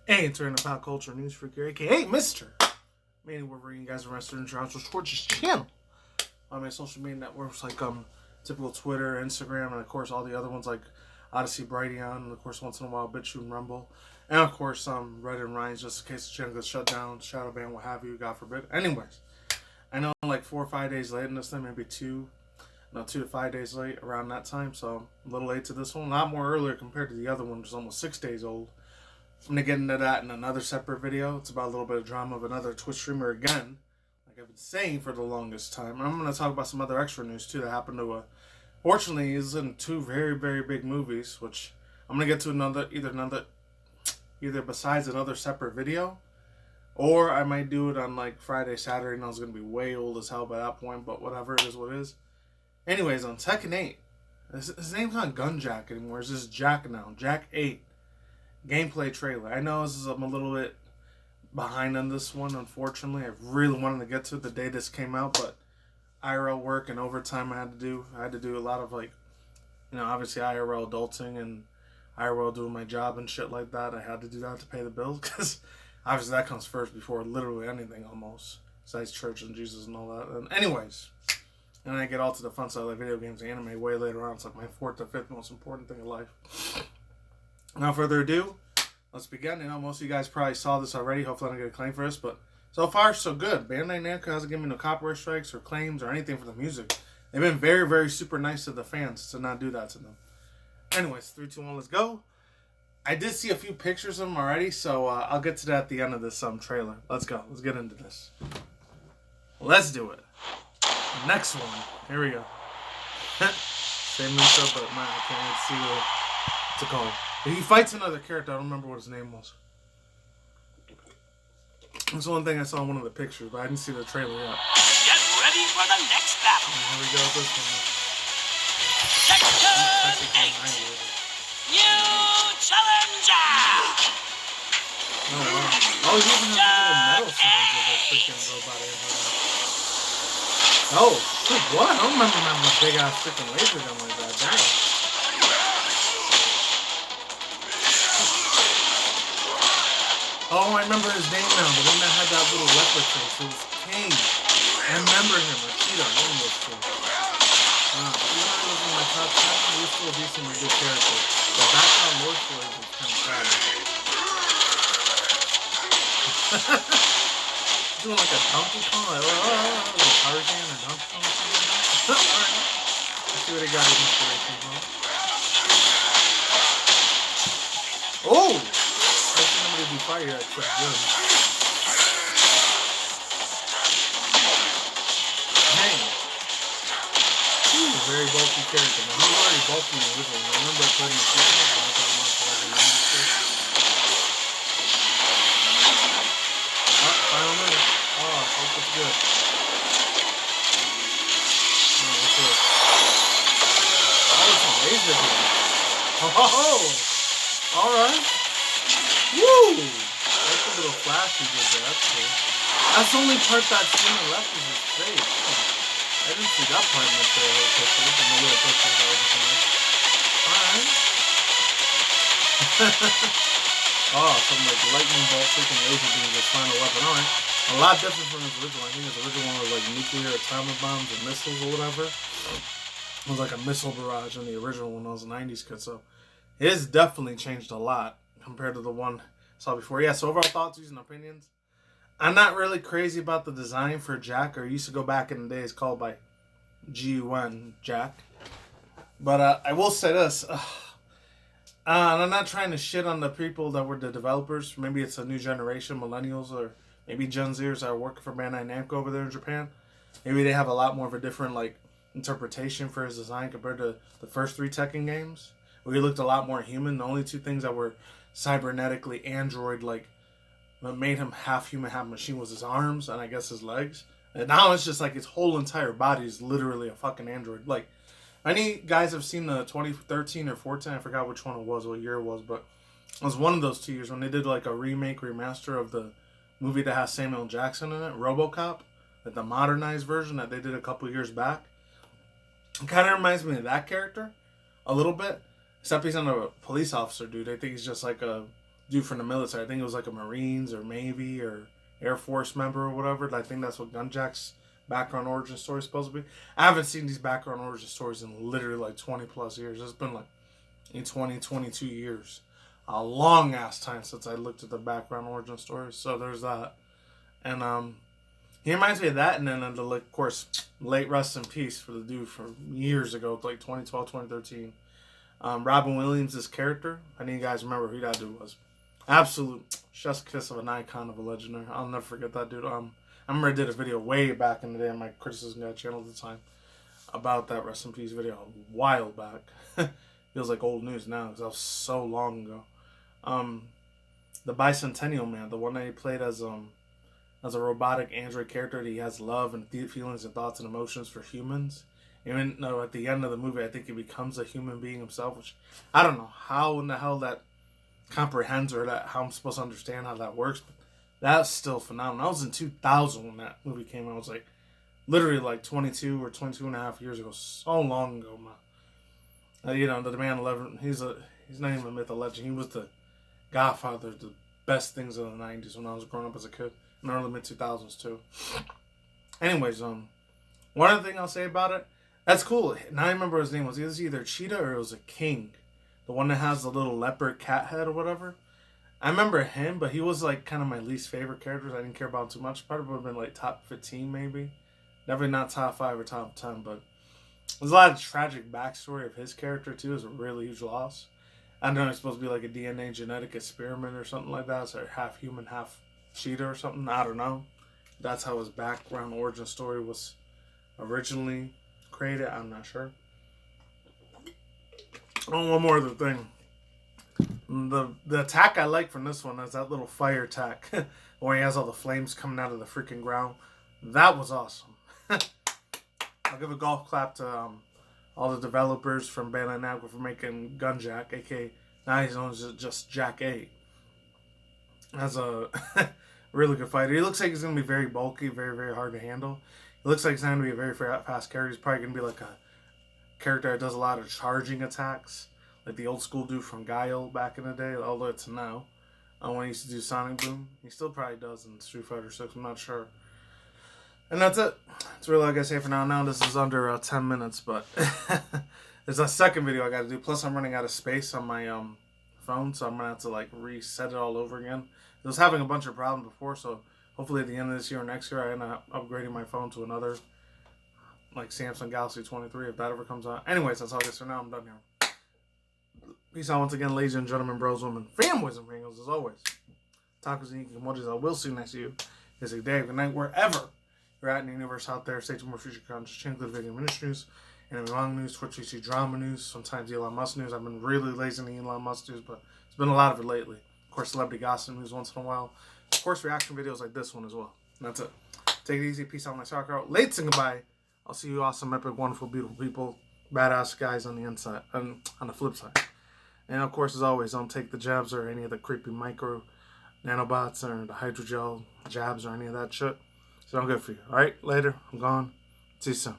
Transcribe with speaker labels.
Speaker 1: Hey, it's in the pop culture news freak, aka Mr. MannyTendoWolverine. You guys are arrested and transferred towards this channel on my social media networks like typical Twitter, Instagram, and of course all the other ones like Odyssey, Brighteon, and of course once in a while BitChute and Rumble, and of course Reddit and Ryan's just in case the channel gets shut down, shadow ban, what have you, God forbid. Anyways, I know like 4 or 5 days late in this thing, maybe 2 to 5 days late around that time, so I'm a little late to this one. A lot more earlier compared to the other one, which is almost 6 days old. I'm going to get into that in another separate video. It's about a little bit of drama of another Twitch streamer again, like I've been saying for the longest time. I'm going to talk about some other extra news too that happened to fortunately is in 2 very, very big movies, which I'm going to get to either besides another separate video, or I might do it on like Friday, Saturday, and I was going to be way old as hell by that point, but whatever, it is what it is. Anyways, on Tekken 8, his name's not Gunjack anymore, it's just Jack now, Jack 8. Gameplay trailer. I know I'm a little bit behind on this one, unfortunately. I really wanted to get to it the day this came out, but IRL work and overtime I had to do a lot of obviously IRL adulting and IRL doing my job and shit like that. I had to do that to pay the bills because obviously that comes first before literally anything almost, besides church and Jesus and all that. And anyways, and I get all to the fun side like video games and anime way later on. It's like my 4th or 5th most important thing in life. Without further ado, let's begin. Most of you guys probably saw this already. Hopefully I don't get a claim for this, but so far so good. Bandai Namco hasn't given me no copyright strikes or claims or anything for the music. They've been very, very super nice to the fans to not do that to them. Anyways, 3, 2, 1, let's go. I did see a few pictures of them already, so I'll get to that at the end of this trailer. Let's go. Let's get into this. Let's do it. Next one. Here we go. Same intro, but I can't see what's it called. He fights another character. I don't remember what his name was. That's the one thing I saw in one of the pictures, but I didn't see the trailer yet.
Speaker 2: Get ready for the next battle.
Speaker 1: Here we go with this one.
Speaker 2: Tekken 8. New challenger.
Speaker 1: Oh, wow. Oh, he even has little metal sounds of a freaking robot. Oh, what? I don't remember having a big ass freaking laser gun like that. Damn. Oh, I remember his name now. The one that had that little leopard face. It was King. I remember him. Akita. One of those two. Wow. Even though he was in my top 10, he was still a decently good character. The background voice for it was kind of sad. Doing like a Donkey Kong? Like Tarzan or Donkey Kong or something like that? Alright. Let's see what he got his inspiration from. Oh! Somebody be fire that's pretty good. Dang. He's a very bulky character. Now, he was already bulky in the original. I remember I played him in the season, but I thought about like the 90s shit. Oh, final minute. Oh, hope it's good. Oh, what's this? Oh, it's a laser here. Oh! Alright. Woo! That's a little flash he did there. That's cool. That's the only part that's in the left is his face. Oh, I didn't see that part in the trailer pictures and the little pictures I was looking at. Alright. Oh, some like lightning bolt freaking laser beams as final weapon. Alright. A lot different from his original. I think his original one was like nuclear atomic bombs or missiles or whatever. It was like a missile barrage in the original one when I was a 90s kid. So his definitely changed a lot compared to the one I saw before. Yeah, so overall thoughts, views, and opinions. I'm not really crazy about the design for Jack, or used to go back in the days called by G-U-N, Jack. But I will say this. And I'm not trying to shit on the people that were the developers. Maybe it's a new generation, millennials, or maybe Gen Zers that are working for Bandai Namco over there in Japan. Maybe they have a lot more of a different interpretation for his design compared to the first 3 Tekken games, where he looked a lot more human. The only 2 things that were cybernetically android what made him half human half machine was his arms and I guess his legs, and now it's just like his whole entire body is literally a fucking android. Like, any guys have seen the 2013 or 14, I forgot which one it was, what year it was, but it was one of those 2 years when they did like a remake remaster of the movie that has Samuel Jackson in it, RoboCop, like the modernized version that they did a couple years back. It kind of reminds me of that character a little bit. Except he's not a police officer, dude. I think he's just like a dude from the military. I think it was like a Marines or Navy or Air Force member or whatever. I think that's what Gunjack's background origin story is supposed to be. I haven't seen these background origin stories in literally like 20 plus years. It's been like 20, 22 years. A long ass time since I looked at the background origin stories. So there's that. And he reminds me of that. And then, of course, late rest in peace for the dude from years ago, like 2012, 2013. Robin Williams' character. I know you guys remember who that dude was. Absolute chef's kiss of an icon of a legend. I'll never forget that dude. I remember I did a video way back in the day on my Criticism Guy channel at the time about that rest in peace video a while back. Feels like old news now because that was so long ago. The Bicentennial Man, the one that he played as a robotic android character, that he has love and feelings and thoughts and emotions for humans. Even though at the end of the movie, I think he becomes a human being himself, which I don't know how in the hell that comprehends or how I'm supposed to understand how that works, but that's still phenomenal. That was in 2000 when that movie came out. It was like literally like 22 or 22 and a half years ago, so long ago, man. The man 11, he's not even a myth, a legend. He was the godfather of the best things of the 90s when I was growing up as a kid, in the early mid 2000s too. Anyways, one other thing I'll say about it, that's cool. Now I remember his name was either Cheetah or it was a King, the one that has the little leopard cat head or whatever. I remember him, but he was like kind of my least favorite characters. I didn't care about him too much. Probably would have been like top 15 maybe, definitely not top 5 or top 10. But there's a lot of tragic backstory of his character too. It's a really huge loss. I know it's supposed to be like a DNA genetic experiment or something like that. So half human, half cheetah or something. I don't know. That's how his background origin story was originally created. I'm not sure. Oh, one more other thing. The attack I like from this one is that little fire attack where he has all the flames coming out of the freaking ground. That was awesome. I'll give a golf clap to all the developers from Bandai Namco for making Gunjack, aka now he's known as just Jack 8. As a really good fighter. He looks like he's going to be very bulky, very, very hard to handle. He looks like he's going to be a very fast character. He's probably going to be like a character that does a lot of charging attacks, like the old school dude from Guile back in the day, although it's now. When he used to do Sonic Boom. He still probably does in Street Fighter 6, I'm not sure. And that's it. That's really all I gotta say for now. Now this is under 10 minutes, but there's a second video I gotta do. Plus I'm running out of space on my phone, so I'm gonna have to like reset it all over again. I was having a bunch of problems before, so hopefully at the end of this year or next year I end up upgrading my phone to another like Samsung Galaxy 23 if that ever comes out. Anyways, that's all I guess for now. I'm done here. Peace out once again, ladies and gentlemen, bros, women, fanboys, and fangirls, as always. Tacos and emojis. I will see you next to you. It's a day, good night, wherever you're at in the universe out there. Stay tuned for more future content. Change the video ministry news, and wrong news, Twitch VC drama news, sometimes Elon Musk news. I've been really lazy in the Elon Musk news, but it's been a lot of it lately. Of course, celebrity gossip news once in a while. Of course, reaction videos like this one as well. And that's it. Take it easy. Peace out, my soccer out. Late and goodbye. I'll see you awesome, epic, wonderful, beautiful people. Badass guys on the inside, on the flip side. And of course, as always, don't take the jabs or any of the creepy micro nanobots or the hydrogel jabs or any of that shit. It's not good for you. Alright, later. I'm gone. See you soon.